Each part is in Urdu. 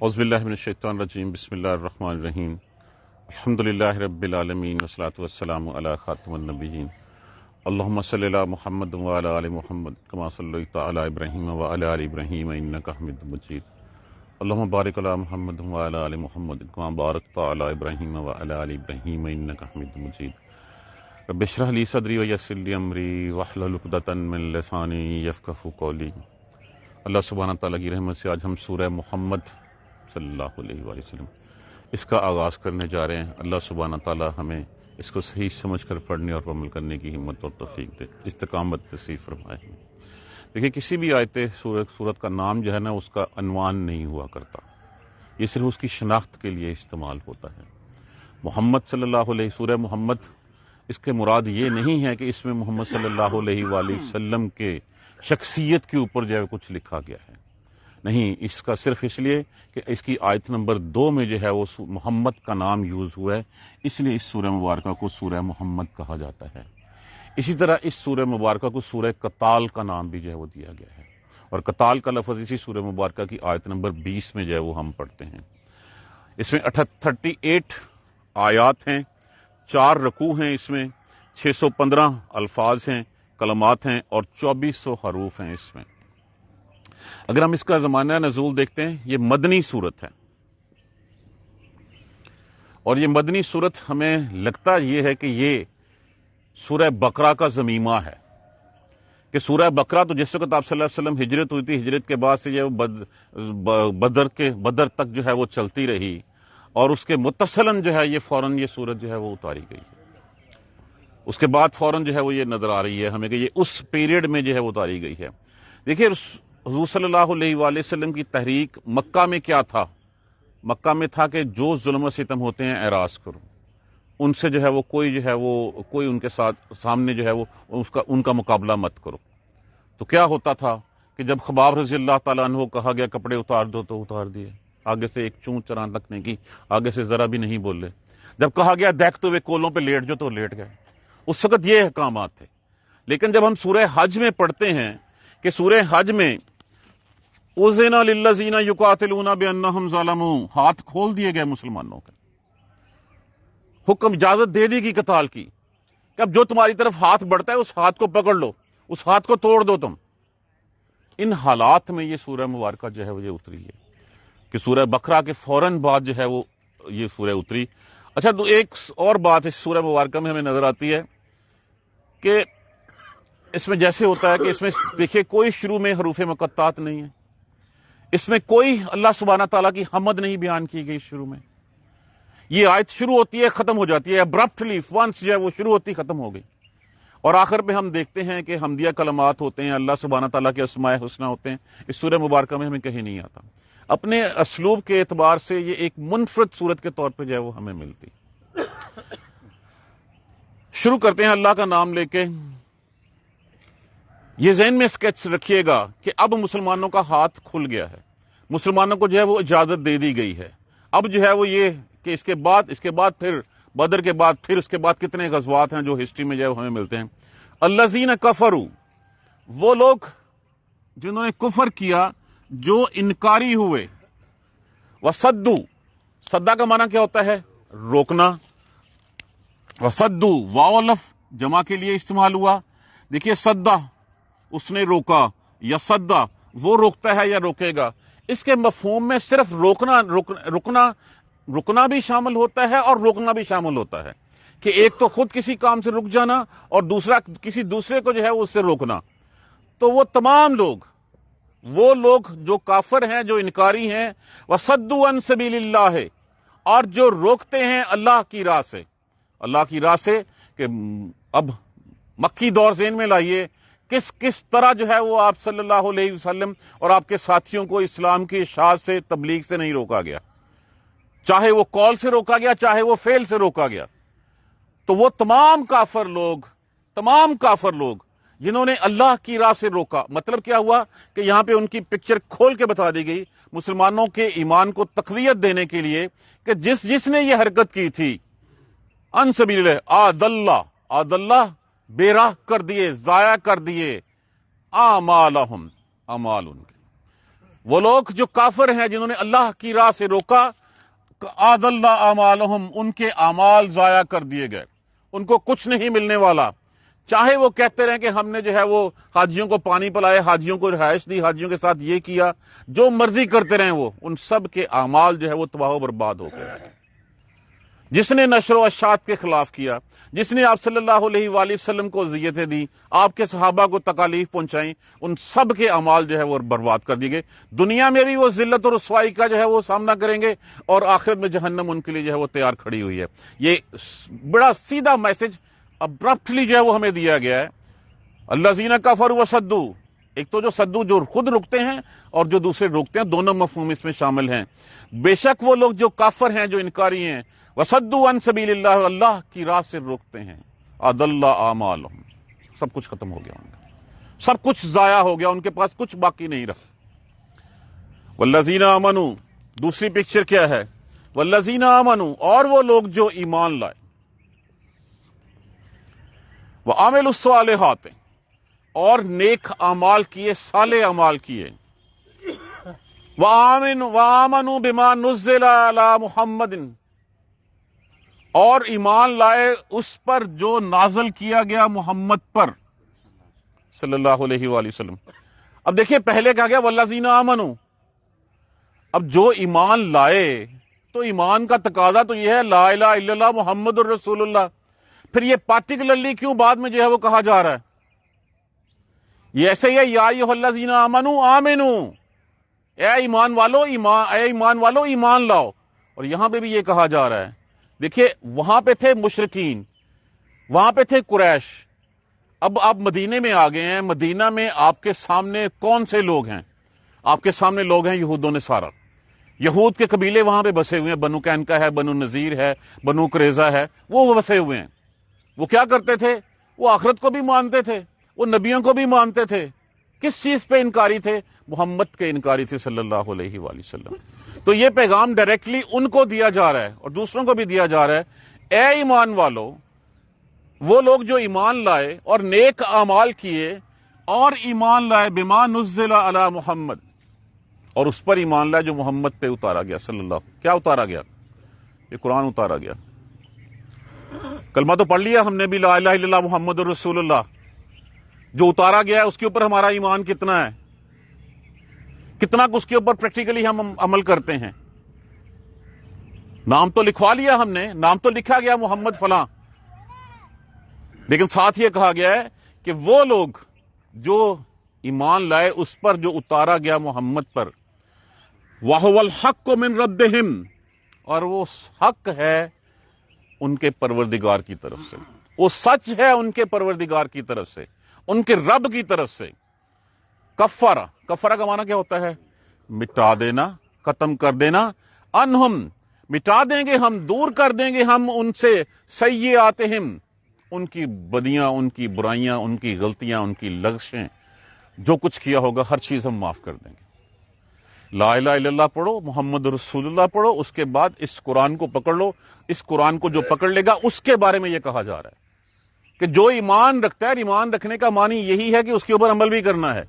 اعوذ باللہ من الشیطان الرجیم بسم اللہ الرحمن الرحیم الحمدللہ رب العالمین والصلاۃ والسلام علی خاتم النبیین اللہم صلی علی محمد وعلی آل محمد کما صلیت علی ابراہیم وعلی آل ابراہیم انک حمید مجید اللہم بارک علی محمد وعلی آل محمد کما بارکت علی ابراہیم وعلی آل ابراہیم انک حمید مجید رب اشرح لی صدری ویسر لی امری واحلل عقدۃ من لسانی یفقہوا قولی۔ اللہ سبحانہ تعالیٰ کی رحمت سے آج ہم سورہ محمد صلی اللہ علیہ وآلہ وسلم اس کا آغاز کرنے جا رہے ہیں۔ اللہ سبحانہ تعالیٰ ہمیں اس کو صحیح سمجھ کر پڑھنے اور عمل کرنے کی ہمت اور توفیق دے، استقامت نصیب فرمائے۔ دیکھیں، کسی بھی آیت سورت کا نام جو ہے نا، اس کا عنوان نہیں ہوا کرتا، یہ صرف اس کی شناخت کے لیے استعمال ہوتا ہے۔ محمد صلی اللہ علیہ سورہ محمد، اس کے مراد یہ نہیں ہے کہ اس میں محمد صلی اللہ علیہ وآلہ وسلم کے شخصیت کے اوپر جو ہے کچھ لکھا گیا ہے، نہیں، اس کا صرف اس لیے کہ اس کی آیت نمبر 2 میں جو ہے وہ محمد کا نام یوز ہوا ہے، اس لیے اس سورہ مبارکہ کو سورہ محمد کہا جاتا ہے۔ اسی طرح اس سورہ مبارکہ کو سورہ قتال کا نام بھی جو ہے وہ دیا گیا ہے، اور قتال کا لفظ اسی سورہ مبارکہ کی آیت نمبر 20 میں جو ہے وہ ہم پڑھتے ہیں۔ اس میں 38 آیات ہیں، 4 رکوع ہیں، اس میں 615 الفاظ ہیں، کلمات ہیں، اور 2400 حروف ہیں اس میں۔ اگر ہم اس کا زمانہ نزول دیکھتے ہیں، یہ مدنی صورت ہے، اور یہ مدنی صورت ہمیں لگتا یہ ہے کہ یہ سورہ بقرہ کا ضمیمہ ہے، کہ سورہ بقرہ تو جس وقت آپ صلی اللہ علیہ وسلم ہجرت ہوئی تھی، ہجرت کے بعد سے یہ بدر تک جو ہے وہ چلتی رہی، اور اس کے متصلاً جو ہے یہ فوراً یہ سورت جو ہے وہ اتاری گئی ہے۔ اس کے بعد فوراً جو ہے وہ یہ نظر آ رہی ہے ہمیں کہ یہ اس پیریڈ میں جو ہے وہ اتاری گئی ہے۔ دیکھیے، حضور صلی اللہ علیہ وآلہ وسلم کی تحریک مکہ میں کیا تھا؟ مکہ میں تھا کہ جو ظلم و ستم ہوتے ہیں اعراض کرو، ان سے جو ہے وہ کوئی ان کے ساتھ سامنے جو ہے وہ ان کا مقابلہ مت کرو۔ تو کیا ہوتا تھا کہ جب خباب رضی اللہ تعالیٰ عنہ کہا گیا کپڑے اتار دو تو اتار دیے، آگے سے ایک چون چران تک نہیں کی، آگے سے ذرا بھی نہیں بولے۔ جب کہا گیا دیکھتے ہوئے کولوں پہ لیٹ جو تو لیٹ گئے۔ اس وقت یہ احکامات تھے۔ لیکن جب ہم سورہ حج میں پڑھتے ہیں کہ سورہ حج میں اذن للذین یقاتلون بانہم ظلموا، ہاتھ کھول دیے گئے مسلمانوں کے، حکم اجازت دے دی گئی قتال کی، کہ اب جو تمہاری طرف ہاتھ بڑھتا ہے اس ہاتھ کو پکڑ لو، اس ہاتھ کو توڑ دو تم۔ ان حالات میں یہ سورہ مبارکہ جو ہے وہ یہ اتری ہے، کہ سورہ بقرہ کے فوراً بعد جو ہے وہ یہ سورہ اتری۔ اچھا، تو ایک اور بات اس سورہ مبارکہ میں ہمیں نظر آتی ہے کہ اس میں جیسے ہوتا ہے کہ اس میں دیکھیے کوئی شروع میں حروف مقطعات نہیں ہے، اس میں کوئی اللہ سبحانہ تعالیٰ کی حمد نہیں بیان کی گئی شروع میں۔ یہ آیت شروع ہوتی ہے ختم ہو جاتی ہے ابرپٹلی، ونس جو ہے وہ شروع ہوتی ختم ہو گئی، اور آخر پہ ہم دیکھتے ہیں کہ حمدیہ کلمات ہوتے ہیں، اللہ سبحانہ تعالیٰ کے اسماء حسنہ ہوتے ہیں۔ اس سورہ مبارکہ میں ہمیں کہیں نہیں آتا۔ اپنے اسلوب کے اعتبار سے یہ ایک منفرد صورت کے طور پہ جو ہے وہ ہمیں ملتی۔ شروع کرتے ہیں اللہ کا نام لے کے۔ یہ ذہن میں اسکیچ رکھیے گا کہ اب مسلمانوں کا ہاتھ کھل گیا ہے، مسلمانوں کو جو ہے وہ اجازت دے دی گئی ہے۔ اب جو ہے وہ یہ کہ اس کے بعد پھر بدر کے بعد پھر اس کے بعد کتنے غزوات ہیں جو ہسٹری میں جو ہے وہ ہمیں ملتے ہیں۔ الذین کفروا، وہ لوگ جنہوں نے کفر کیا، جو انکاری ہوئے، وصدوا، صدا کا معنی کیا ہوتا ہے؟ روکنا۔ وصدوا، واو الف جمع کے لیے استعمال ہوا۔ دیکھیے، صدا اس نے روکا، یا صدا وہ روکتا ہے یا روکے گا، اس کے مفہوم میں صرف رکنا بھی شامل ہوتا ہے اور روکنا بھی شامل ہوتا ہے، کہ ایک تو خود کسی کام سے رک جانا اور دوسرا کسی دوسرے کو جو ہے اس سے روکنا۔ تو وہ تمام لوگ، وہ لوگ جو کافر ہیں، جو انکاری ہیں، وصدوا عن سبیل اللہ، اور جو روکتے ہیں اللہ کی راہ سے، اللہ کی راہ سے، کہ اب مکی دور ذہن میں لائیے، کس طرح جو ہے وہ آپ صلی اللہ علیہ وسلم اور آپ کے ساتھیوں کو اسلام کی اشاعت سے، تبلیغ سے نہیں روکا گیا، چاہے وہ قول سے روکا گیا، چاہے وہ فعل سے روکا گیا۔ تو وہ تمام کافر لوگ جنہوں نے اللہ کی راہ سے روکا، مطلب کیا ہوا کہ یہاں پہ ان کی پکچر کھول کے بتا دی گئی مسلمانوں کے ایمان کو تقویت دینے کے لیے، کہ جس نے یہ حرکت کی تھی، ان سبیل اللہ، آد اللہ بے راہ کر دیے، ضائع کر دیے، اعمالہم، اعمال ان کے، وہ لوگ جو کافر ہیں جنہوں نے اللہ کی راہ سے روکا، اضل اعمالہم، ان کے اعمال ضائع کر دیے گئے، ان کو کچھ نہیں ملنے والا، چاہے وہ کہتے رہیں کہ ہم نے جو ہے وہ حاجیوں کو پانی پلائے، حاجیوں کو رہائش دی، حاجیوں کے ساتھ یہ کیا، جو مرضی کرتے رہیں، وہ ان سب کے اعمال جو ہے وہ تباہ و برباد ہو گئے۔ جس نے نشر و اشاعت کے خلاف کیا، جس نے آپ صلی اللہ علیہ وآلہ وسلم کو اذیتیں دی، آپ کے صحابہ کو تکالیف پہنچائیں، ان سب کے اعمال جو ہے وہ برباد کر دیے گئے۔ دنیا میں بھی وہ ذلت اور رسوائی کا جو ہے وہ سامنا کریں گے، اور آخرت میں جہنم ان کے لیے جو ہے وہ تیار کھڑی ہوئی ہے۔ یہ بڑا سیدھا میسج ابرپٹلی جو ہے وہ ہمیں دیا گیا ہے۔ الذین کفروا وصدوا، ایک تو جو صدو جو خود رکتے ہیں اور جو دوسرے روکتے ہیں، دونوں مفہوم اس میں شامل ہیں۔ بے شک وہ لوگ جو کافر ہیں، جو انکاری ہیں، وصدوا عن سبیل اللہ، اللہ کی راہ سے روکتے ہیں، اضل اعمالہم، سب کچھ ختم ہو گیا ان کا، سب کچھ ضائع ہو گیا، ان کے پاس کچھ باقی نہیں رہا۔ والذین آمنوا، دوسری پکچر کیا ہے؟ والذین آمنوا، اور وہ لوگ جو ایمان لائے، وعملوا الصالحات، اور نیک اعمال کیے، صالح اعمال کیے، وآمنوا بما نزل علی محمد، اور ایمان لائے اس پر جو نازل کیا گیا محمد پر صلی اللہ علیہ وآلہ وسلم۔ اب دیکھیے پہلے کہا گیا والذین آمنوا، اب جو ایمان لائے تو ایمان کا تقاضا تو یہ ہے لا الہ الا اللہ محمد الرسول اللہ، پھر یہ پارٹیکولرلی کیوں بعد میں جو ہے وہ کہا جا رہا ہے؟ یہ ایسے ہی ہے، یا ایھا الذین آمنوا آمنوا، اے ایمان والو ایمان لاؤ، اور یہاں پہ بھی یہ کہا جا رہا ہے۔ دیکھیے وہاں پہ تھے مشرکین، وہاں پہ تھے قریش، اب آپ مدینے میں آ گئے ہیں، مدینہ میں آپ کے سامنے کون سے لوگ ہیں؟ آپ کے سامنے لوگ ہیں یہود و نصارہ، یہود کے قبیلے وہاں پہ بسے ہوئے ہیں، بنو قینقاع ہے، بنو نذیر ہے، بنو قریظہ ہے، وہ بسے ہوئے ہیں۔ وہ کیا کرتے تھے؟ وہ آخرت کو بھی مانتے تھے، وہ نبیوں کو بھی مانتے تھے۔ کس چیز پہ انکاری تھے؟ محمد کے انکاری تھے صلی اللہ علیہ وآلہ وسلم۔ تو یہ پیغام ڈائریکٹلی ان کو دیا جا رہا ہے اور دوسروں کو بھی دیا جا رہا ہے، اے ایمان والو، وہ لوگ جو ایمان لائے اور نیک اعمال کیے اور ایمان لائے بما نزل علی محمد، اور اس پر ایمان لائے جو محمد پہ اتارا گیا صلی اللہ۔ کیا اتارا گیا؟ یہ قرآن اتارا گیا۔ کلمہ تو پڑھ لیا ہم نے بھی، لا الہ الا اللہ محمد الرسول اللہ، جو اتارا گیا ہے اس کے اوپر ہمارا ایمان کتنا ہے، کتنا اس کے اوپر پریکٹیکلی ہم عمل کرتے ہیں؟ نام تو لکھوا لیا ہم نے، نام تو لکھا گیا محمد فلاں، لیکن ساتھ یہ کہا گیا ہے کہ وہ لوگ جو ایمان لائے اس پر جو اتارا گیا محمد پر، وَهُوَ الْحَقُّ مِن رَبِّهِمْ، اور وہ حق ہے ان کے پروردگار کی طرف سے، وہ سچ ہے ان کے پروردگار کی طرف سے، ان کے رب کی طرف سے۔ کفارہ، کفارہ کا معنی کیا ہوتا ہے؟ مٹا دینا، ختم کر دینا، انہم، مٹا دیں گے ہم، دور کر دیں گے ہم ان سے، سیئاتہم، ان کی بدیاں، ان کی برائیاں، ان کی غلطیاں، ان کی لغزشیں، جو کچھ کیا ہوگا ہر چیز ہم معاف کر دیں گے۔ لا الہ الا اللہ پڑھو، محمد رسول اللہ پڑھو، اس کے بعد اس قرآن کو پکڑ لو۔ اس قرآن کو جو پکڑ لے گا اس کے بارے میں یہ کہا جا رہا ہے کہ جو ایمان رکھتا ہے، ایمان رکھنے کا معنی یہی ہے کہ اس کے اوپر عمل بھی کرنا ہے۔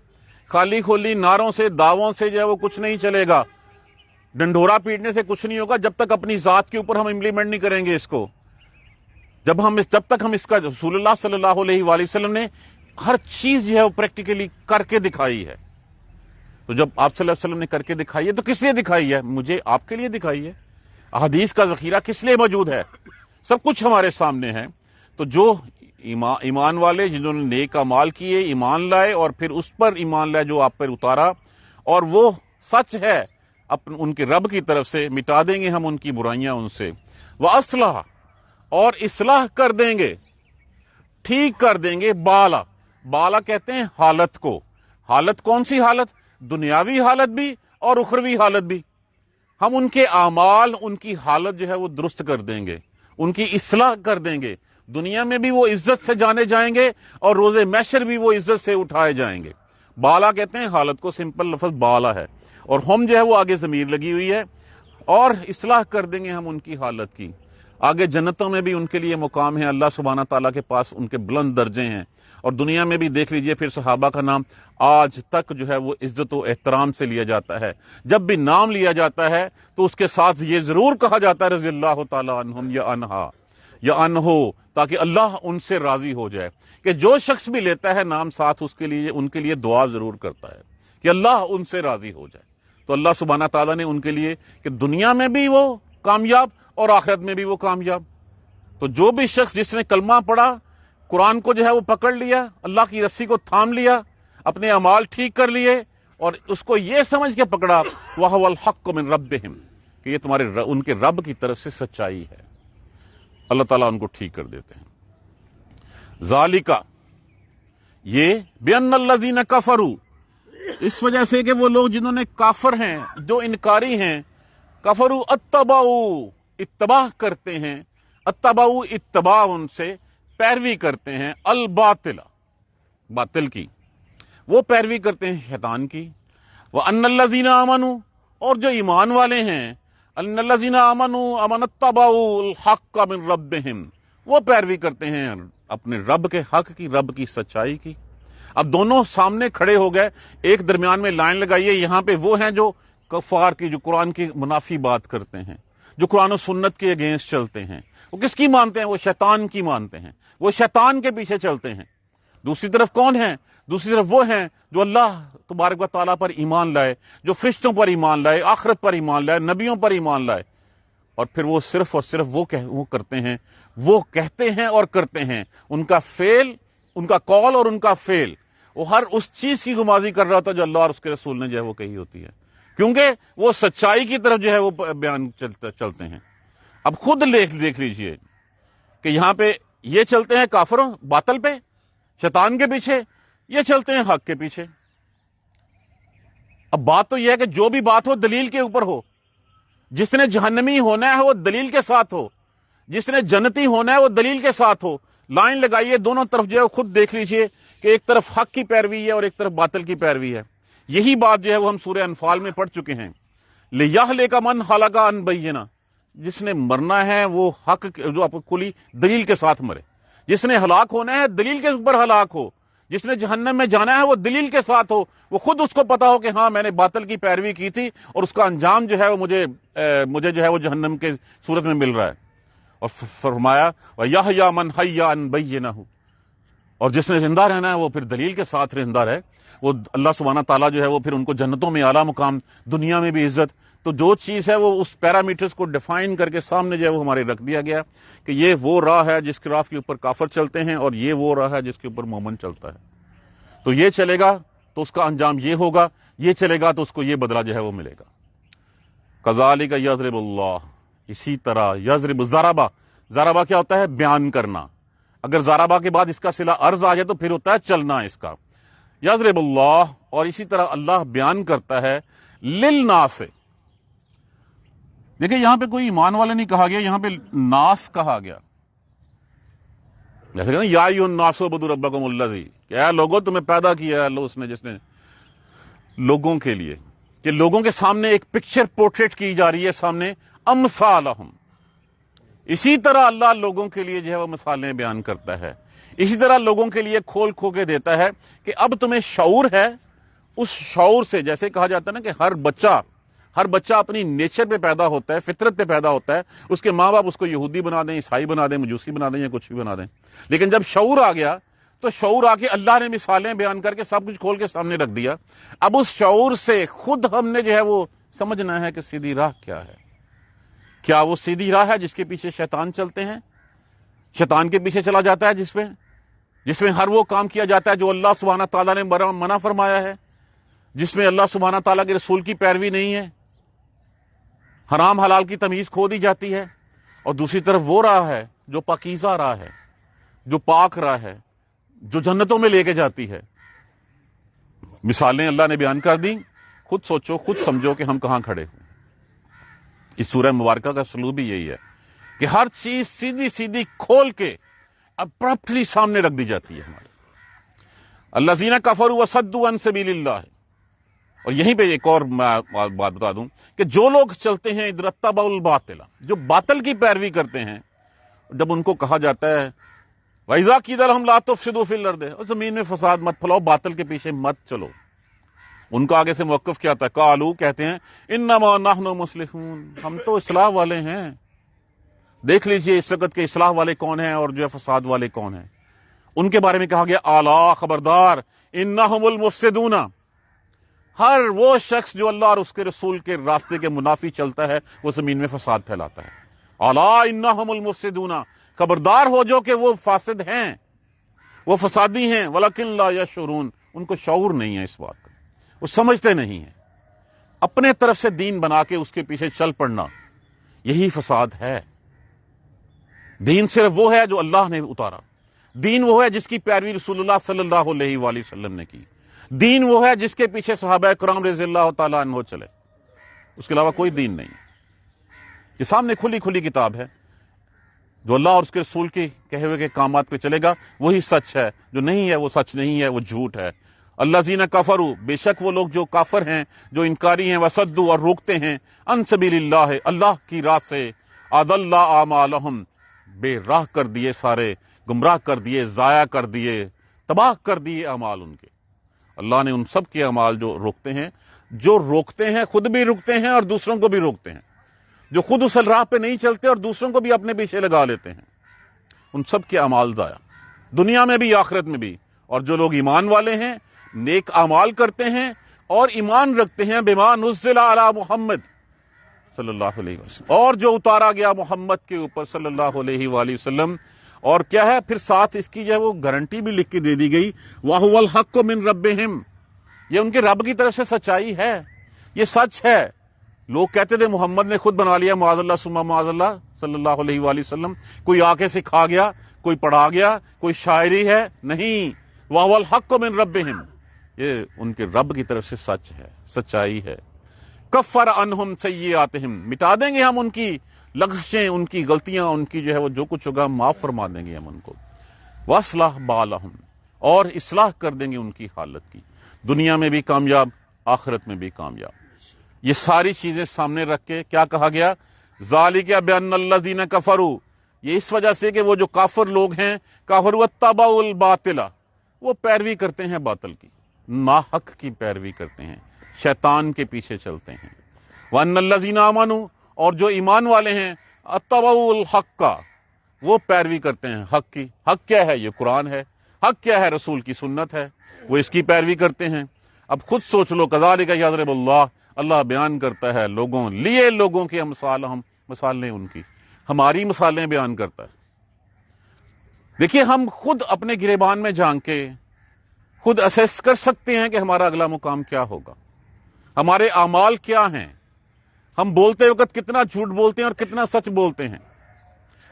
خالی کھولی نعروں سے، دعووں سے جو ہے وہ کچھ نہیں چلے گا، ڈنڈورا پیٹنے سے کچھ نہیں ہوگا جب تک اپنی ذات کے اوپر ہم امپلیمنٹ نہیں کریں گے اس کو۔ جب تک ہم اس کا، رسول اللہ صلی اللہ علیہ وآلہ وسلم نے ہر چیز جو ہے وہ پریکٹیکلی کر کے دکھائی ہے۔ تو جب آپ صلی اللہ علیہ وسلم نے کر کے دکھائی ہے تو کس لیے دکھائی ہے؟ مجھے آپ کے لیے دکھائی ہے۔ احادیث کا ذخیرہ کس لیے موجود ہے؟ سب کچھ ہمارے سامنے ہے۔ تو جو ایمان والے جنہوں نے نیک اعمال کیے، ایمان لائے اور پھر اس پر ایمان لائے جو آپ پر اتارا، اور وہ سچ ہے ان کے رب کی طرف سے، مٹا دیں گے ہم ان کی برائیاں ان سے۔ وَأَصْلَحَ، اور اصلاح کر دیں گے، ٹھیک کر دیں گے، بالا کہتے ہیں حالت کو۔ حالت کون سی حالت؟ دنیاوی حالت بھی اور اخروی حالت بھی۔ ہم ان کے اعمال، ان کی حالت جو ہے وہ درست کر دیں گے، ان کی اصلاح کر دیں گے۔ دنیا میں بھی وہ عزت سے جانے جائیں گے اور روز محشر بھی وہ عزت سے اٹھائے جائیں گے۔ بالا کہتے ہیں حالت کو، سمپل لفظ بالا ہے، اور ہم جو ہے وہ آگے ضمیر لگی ہوئی ہے، اور اصلاح کر دیں گے ہم ان کی حالت کی۔ آگے جنتوں میں بھی ان کے لیے مقام ہے، اللہ سبحانہ تعالیٰ کے پاس ان کے بلند درجے ہیں، اور دنیا میں بھی دیکھ لیجئے پھر صحابہ کا نام آج تک جو ہے وہ عزت و احترام سے لیا جاتا ہے۔ جب بھی نام لیا جاتا ہے تو اس کے ساتھ یہ ضرور کہا جاتا ہے رضی اللہ تعالیٰ عنہم یا عنہا یا عنہو، تاکہ اللہ ان سے راضی ہو جائے، کہ جو شخص بھی لیتا ہے نام ساتھ اس کے لیے ان کے لیے دعا ضرور کرتا ہے کہ اللہ ان سے راضی ہو جائے۔ تو اللہ سبحانہ تعالیٰ نے ان کے لیے کہ دنیا میں بھی وہ کامیاب اور آخرت میں بھی وہ کامیاب۔ تو جو بھی شخص جس نے کلمہ پڑھا، قرآن کو جو ہے وہ پکڑ لیا، اللہ کی رسی کو تھام لیا، اپنے اعمال ٹھیک کر لیے، اور اس کو یہ سمجھ کے پکڑا وَهُوَ الْحَقُّ مِن رَبِّهِمْ کہ یہ تمہارے ان کے رب کی طرف سے سچائی ہے، اللہ تعالیٰ ان کو ٹھیک کر دیتے ہیں۔ ذالکا، یہ بِأَنَّ الَّذِينَ كَفَرُوا، اس وجہ سے کہ وہ لوگ جنہوں نے کافر ہیں، جو انکاری ہیں، کفروا اتبعوا، اتباع کرتے ہیں، اتبعوا اتباع ان سے پیروی کرتے ہیں، الباطل، باطل کی، وہ پیروی کرتے ہیں شیطان کی، وَأَنَّ الَّذِينَ آمَنُوا، اور جو ایمان والے ہیں، أَنَّ الَّذِينَ آمَنُوا أَمَنَ اتَّبَعُوا الْحَقَّ مِن رَبِّهِمْ، وہ پیروی کرتے ہیں اپنے رب کے حق کی، رب کی سچائی کی۔ اب دونوں سامنے کھڑے ہو گئے، ایک درمیان میں لائن لگائیے، یہاں پہ وہ ہیں جو کفار کی، جو قرآن کی منافی بات کرتے ہیں، جو قرآن و سنت کے اگینسٹ چلتے ہیں، وہ کس کی مانتے ہیں؟ وہ شیطان کی مانتے ہیں، وہ شیطان کے پیچھے چلتے ہیں۔ دوسری طرف کون ہیں؟ دوسری طرف وہ ہیں جو اللہ تبارک و تعالیٰ پر ایمان لائے، جو فرشتوں پر ایمان لائے، آخرت پر ایمان لائے، نبیوں پر ایمان لائے، اور پھر وہ صرف اور صرف وہ کرتے ہیں، وہ کہتے ہیں اور کرتے ہیں، ان کا فعل، ان کا قول اور ان کا فعل، وہ ہر اس چیز کی گمازی کر رہا ہوتا ہے جو اللہ اور اس کے رسول نے جو ہے وہ کہی ہوتی ہے، کیونکہ وہ سچائی کی طرف جو ہے وہ بیان چلتے ہیں۔ اب خود دیکھ لیجئے کہ یہاں پہ یہ چلتے ہیں کافروں باطل پہ، شیطان کے پیچھے، یہ چلتے ہیں حق کے پیچھے۔ اب بات تو یہ ہے کہ جو بھی بات ہو دلیل کے اوپر ہو، جس نے جہنمی ہونا ہے وہ دلیل کے ساتھ ہو، جس نے جنتی ہونا ہے وہ دلیل کے ساتھ ہو۔ لائن لگائیے دونوں طرف جو ہے خود دیکھ لیجئے کہ ایک طرف حق کی پیروی ہے اور ایک طرف باطل کی پیروی ہے۔ یہی بات جو ہے وہ ہم سورہ انفال میں پڑھ چکے ہیں، لِيَهْلِكَ مَنْ هَلَكَ عَنْ بَيِّنَةٍ، جس نے مرنا ہے وہ حق جو آپ کھلی دلیل کے ساتھ مرے، جس نے ہلاک ہونا ہے دلیل کے اوپر ہلاک ہو، جس نے جہنم میں جانا ہے وہ دلیل کے ساتھ ہو، وہ خود اس کو پتا ہو کہ ہاں میں نے باطل کی پیروی کی تھی اور اس کا انجام جو ہے وہ مجھے جو ہے وہ جہنم کے صورت میں مل رہا ہے۔ اور فرمایا وَيَحْيَىٰ مَنْ حَيَّ عَنْ بَيِّنَةٍ، اور جس نے زندہ رہنا ہے وہ پھر دلیل کے ساتھ زندہ رہے، وہ اللہ سبحانہ تعالیٰ جو ہے وہ پھر ان کو جنتوں میں اعلیٰ مقام، دنیا میں بھی عزت۔ تو جو چیز ہے وہ اس پیرامیٹرز کو ڈیفائن کر کے سامنے جو ہے وہ ہمارے رکھ دیا گیا کہ یہ وہ راہ ہے جس کے راہ کے اوپر کافر چلتے ہیں، اور یہ وہ راہ ہے جس کے اوپر مومن چلتا ہے۔ تو یہ چلے گا تو اس کا انجام یہ ہوگا، یہ چلے گا تو اس کو یہ بدلہ جو ہے وہ ملے گا۔ کذالک یضرب اللہ، اسی طرح یضرب، ضربہ کیا ہوتا ہے؟ بیان کرنا۔ اگر ضربہ کے بعد اس کا صلہ عرض آ جائے تو پھر ہوتا ہے چلنا اس کا۔ یضرب اللہ، اور اسی طرح اللہ بیان کرتا ہے للناس۔ دیکھیں یہاں پہ کوئی ایمان والے نہیں کہا گیا، یہاں پہ ناس کہا گیا، جیسے کہ یا ایھا الناس اعبدوا ربکم الذی، کہ اے لوگوں تمہیں پیدا کیا ہے اللہ اس نے جس نے لوگوں کے لیے، کہ لوگوں کے سامنے ایک پکچر پورٹریٹ کی جا رہی ہے سامنے، امثالہم۔ اسی طرح اللہ لوگوں کے لیے جو ہے وہ مثالیں بیان کرتا ہے، اسی طرح لوگوں کے لیے کھول کھو کے دیتا ہے کہ اب تمہیں شعور ہے، اس شعور سے، جیسے کہا جاتا ہے نا کہ ہر بچہ اپنی نیچر پہ پیدا ہوتا ہے، فطرت پہ پیدا ہوتا ہے، اس کے ماں باپ اس کو یہودی بنا دیں، عیسائی بنا دیں، مجوسی بنا دیں یا کچھ بھی بنا دیں، لیکن جب شعور آ گیا تو شعور آ کے اللہ نے مثالیں بیان کر کے سب کچھ کھول کے سامنے رکھ دیا۔ اب اس شعور سے خود ہم نے جو ہے وہ سمجھنا ہے کہ سیدھی راہ کیا ہے۔ کیا وہ سیدھی راہ ہے جس کے پیچھے شیطان چلتے ہیں؟ شیطان کے پیچھے چلا جاتا ہے جس میں ہر وہ کام کیا جاتا ہے جو اللہ سبحانہ تعالیٰ نے منع فرمایا ہے، جس میں اللہ سبحانہ تعالیٰ کے رسول کی پیروی نہیں ہے، حرام حلال کی تمیز کھو دی جاتی ہے۔ اور دوسری طرف وہ راہ ہے جو پاکیزہ راہ ہے، جو پاک راہ ہے، جو جنتوں میں لے کے جاتی ہے۔ مثالیں اللہ نے بیان کر دی، خود سوچو، خود سمجھو کہ ہم کہاں کھڑے ہیں۔ اس سورہ مبارکہ کا سلوک بھی یہی ہے کہ ہر چیز سیدھی کھول کے اب پراپرلی سامنے رکھ دی جاتی ہے ہمارے۔ الذین کفروا وصدوا عن سبیل اللہ، اور یہیں پہ ایک اور بات بتا دوں کہ جو لوگ چلتے ہیں اتبعوا الباطل، جو باطل کی پیروی کرتے ہیں، جب ان کو کہا جاتا ہے وَإِذَا قِيلَ لَهُمْ لَا تُفْسِدُوا فِي الْأَرْضِ، اور زمین میں فساد مت پھیلاؤ، باطل کے پیچھے مت چلو، ان کا آگے سے موقف کیا تھا؟ قالوا، کہتے ہیں انما نحن مصلحون، ہم تو اصلاح والے ہیں۔ دیکھ لیجئے اس وقت کے اصلاح والے کون ہیں اور جو ہے فساد والے کون ہیں۔ ان کے بارے میں کہا گیا اعلیٰ، خبردار، انہم المفسدون، ہر وہ شخص جو اللہ اور اس کے رسول کے راستے کے منافی چلتا ہے وہ زمین میں فساد پھیلاتا ہے۔ اعلیٰ انہم المفسدون، خبردار ہو جو کہ وہ فاسد ہیں، وہ فسادی ہیں، ولکن لا یشعرون، ان کو شعور نہیں ہے اس بات کا، وہ سمجھتے نہیں ہیں۔ اپنے طرف سے دین بنا کے اس کے پیچھے چل پڑنا، یہی فساد ہے۔ دین صرف وہ ہے جو اللہ نے اتارا، دین وہ ہے جس کی پیروی رسول اللہ صلی اللہ علیہ وآلہ وسلم نے کی، دین وہ ہے جس کے پیچھے صحابہ کرام رضی اللہ تعالیٰ عنہ چلے، اس کے علاوہ کوئی دین نہیں۔ یہ سامنے کھلی کھلی کتاب ہے، جو اللہ اور اس کے رسول کے کہے ہوئے کے کامات پہ چلے گا وہی سچ ہے، جو نہیں ہے وہ سچ نہیں ہے، وہ جھوٹ ہے۔ الذین کفروا، بے شک وہ لوگ جو کافر ہیں، جو انکاری ہیں، وصدوا، اور روکتے ہیں، عن سبیل اللہ، اللہ کی راہ سے، اضل اعمالہم، بے راہ کر دیے، سارے گمراہ کر دیے، ضائع کر دیے، تباہ کر دیے اعمال ان کے۔ اللہ نے ان سب کے اعمال جو روکتے ہیں خود بھی رکتے ہیں اور دوسروں کو بھی روکتے ہیں، جو خود اس راہ پہ نہیں چلتے اور دوسروں کو بھی اپنے پیچھے لگا لیتے ہیں، ان سب کے اعمال ضائع، دنیا میں بھی آخرت میں بھی۔ اور جو لوگ ایمان والے ہیں، نیک اعمال کرتے ہیں اور ایمان رکھتے ہیں بما نزل علی محمد صلی اللہ علیہ وسلم، اور جو اتارا گیا محمد کے اوپر صلی اللہ علیہ وآلہ وسلم، اور کیا ہے پھر ساتھ اس کی جو ہے وہ گارنٹی بھی لکھ کے دے دی گئی، وَهُوَ الْحَقُّ مِن رَبِّهِمْ، یہ ان کے رب کی طرف سے سچائی ہے، یہ سچ ہے۔ لوگ کہتے تھے محمد نے خود بنا لیا، معاذ اللہ ثم معاذ اللہ، صلی اللہ علیہ وآلہ وسلم، کوئی آ کے سکھا گیا، کوئی پڑھا گیا، کوئی شاعری ہے، نہیں، وَهُوَ الْحَقُّ مِن رَبِّهِمْ، یہ ان کے رب کی طرف سے سچ ہے، سچائی ہے۔ کفر عنہم سیئاتہم، مٹا دیں گے ہم ان کی لغزشیں، ان کی غلطیاں، ان کی جو ہے وہ جو کچھ ہوگا معاف فرما دیں گے ہم ان کو۔ واصلح بالہم، اور اصلاح کر دیں گے ان کی حالت کی، دنیا میں بھی کامیاب، آخرت میں بھی کامیاب۔ یہ ساری چیزیں سامنے رکھ کے کیا کہا گیا؟ ذالک بان الذین کفروا، یہ اس وجہ سے کہ وہ جو کافر لوگ ہیں، کفروا اتبعوا الباطل، وہ پیروی کرتے ہیں باطل کی، ناحق کی پیروی کرتے ہیں، شیطان کے پیچھے چلتے ہیں۔ وان الذین آمنوا، اور جو ایمان والے ہیں، اتبعوا الحق، وہ پیروی کرتے ہیں حق کی۔ حق کیا ہے؟ یہ قرآن ہے۔ حق کیا ہے؟ رسول کی سنت ہے، وہ اس کی پیروی کرتے ہیں۔ اب خود سوچ لو، کذالک یضرب اللہ، اللہ بیان کرتا ہے لوگوں لیے، لوگوں کی امثال، ہم مثالیں ان کی، ہماری مثالیں بیان کرتا ہے۔ دیکھیے، ہم خود اپنے گریبان میں جھانک کے خود اسیس کر سکتے ہیں کہ ہمارا اگلا مقام کیا ہوگا، ہمارے اعمال کیا ہیں، ہم بولتے وقت کتنا جھوٹ بولتے ہیں اور کتنا سچ بولتے ہیں۔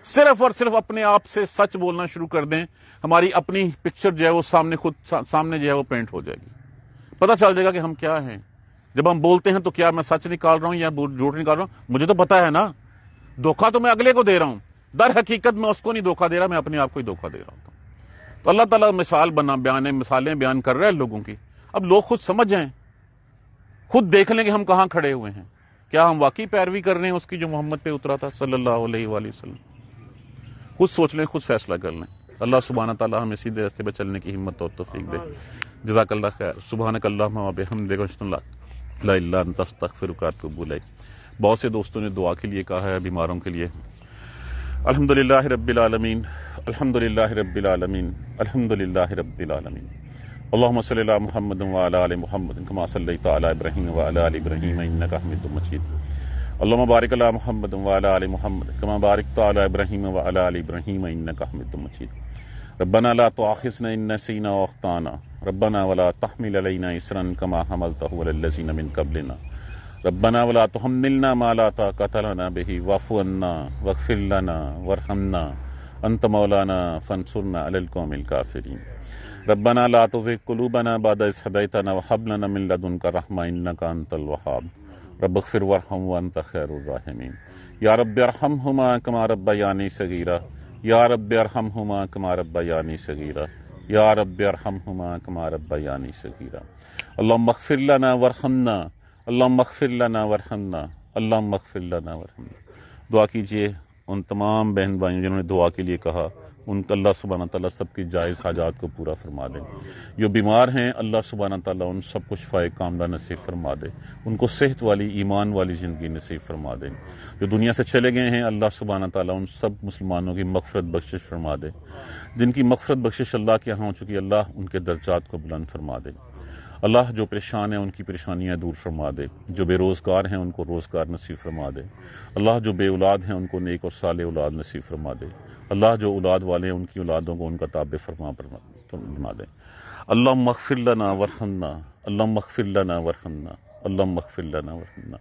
صرف اور صرف اپنے آپ سے سچ بولنا شروع کر دیں، ہماری اپنی پکچر جو ہے وہ سامنے جو ہے وہ پینٹ ہو جائے گی، پتہ چل جائے گا کہ ہم کیا ہیں۔ جب ہم بولتے ہیں تو کیا میں سچ نکال رہا ہوں یا جھوٹ نکال رہا ہوں؟ مجھے تو پتا ہے نا، دھوکہ تو میں اگلے کو دے رہا ہوں، در حقیقت میں اس کو نہیں دھوکہ دے رہا، میں اپنے آپ کو ہی دھوکہ دے رہا ہوں۔ تو اللہ تعالیٰ مثالیں بیان کر رہا ہے لوگوں کی۔ اب لوگ خود سمجھ جائیں، خود دیکھ لیں کہ ہم کہاں کھڑے ہوئے ہیں، کیا ہم واقعی پیروی کر رہے ہیں اس کی جو محمد پہ اترا تھا صلی اللہ علیہ وآلہ وسلم۔ خود سوچ لیں، خود فیصلہ کر لیں۔ اللہ سبحانہ تعالیٰ ہمیں سیدھے راستے پہ چلنے کی ہمت اور توفیق دے۔ جزاک اللہ خیر۔ سبحانک اللہم و بحمدک، اشہد ان لا الہ الا انت، استغفرک و اتوب الیک۔ بہت سے دوستوں نے دعا کے لیے کہا ہے، بیماروں کے لیے۔ الحمدللہ رب العالمین، الحمدللہ رب العالمین، الحمدللہ رب العالمین۔ اللہم صلی علی محمد وعلی آل محمد کما صلیت علی ابراہیم وعلی آل ابراہیم انک حمید مجید۔ اللہم بارک علی محمد وعلی آل محمد کما بارکت علی ابراہیم وعلی آل ابراہیم انک حمید مجید۔ ربنا لا تؤاخذنا ان نسینا واخطانا، ربنا ولا تحمل علینا اصرا کما حملتہ علی الذین من قبلنا، ربنا ولا تحملنا ما لا طاقۃ لنا به واعف عنا واغفر لنا وارحمنا انت مولانا فانصرنا علی القوم الکافرین۔ ربنا لا تزغ قلوبنا بعد إذ هديتنا وهب لنا من لدنك رحمة إنك أنت الوهاب رب اغفر وارحم وأنت خير الراحمين۔ یا رب ارحمهما كما ربياني صغيرا، یا رب ارحمهما كما ربياني صغيرا، یا رب ارحمهما كما ربياني صغيرا۔ اللهم اغفر لنا وارحمنا، اللهم اغفر لنا وارحمنا، اللهم اغفر لنا وارحمنا۔ دعا کیجئے ان تمام بہن بھائیوں جنہوں نے دعا کے لیے کہا، ان کو اللہ سبحانہ تعالیٰ سب کی جائز حاجات کو پورا فرما دے۔ جو بیمار ہیں اللہ سبحانہ تعالیٰ ان سب کو شفائے کاملہ نصیب فرما دے، ان کو صحت والی ایمان والی زندگی نصیب فرما دے۔ جو دنیا سے چلے گئے ہیں اللہ سبحانہ تعالیٰ ان سب مسلمانوں کی مغفرت بخشش فرما دے۔ جن کی مغفرت بخشش اللہ کے ہاں ہو چکی، اللہ ان کے درجات کو بلند فرما دے۔ اللہ جو پریشان ہیں ان کی پریشانیاں دور فرما دے، جو بے روزگار ہیں ان کو روزگار نصیب فرما دے۔ اللہ جو بے اولاد ہیں ان کو نیک اور صالح اولاد نصیب فرما دے۔ اللہ جو اولاد والے ہیں ان کی اولادوں کو ان کا تابع فرما بنا دے۔ اللہم اغفر لنا ورحمنا، اللہم اغفر لنا ورحمنا، اللہم اغفر لنا ورحمنا،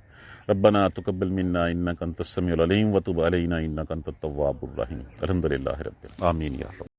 ربنا تقبل منا انک انت السمیع العلیم وتب علینا انک انت التواب الرحیم۔ الحمدللہ رب العالمین، آمین یا رب۔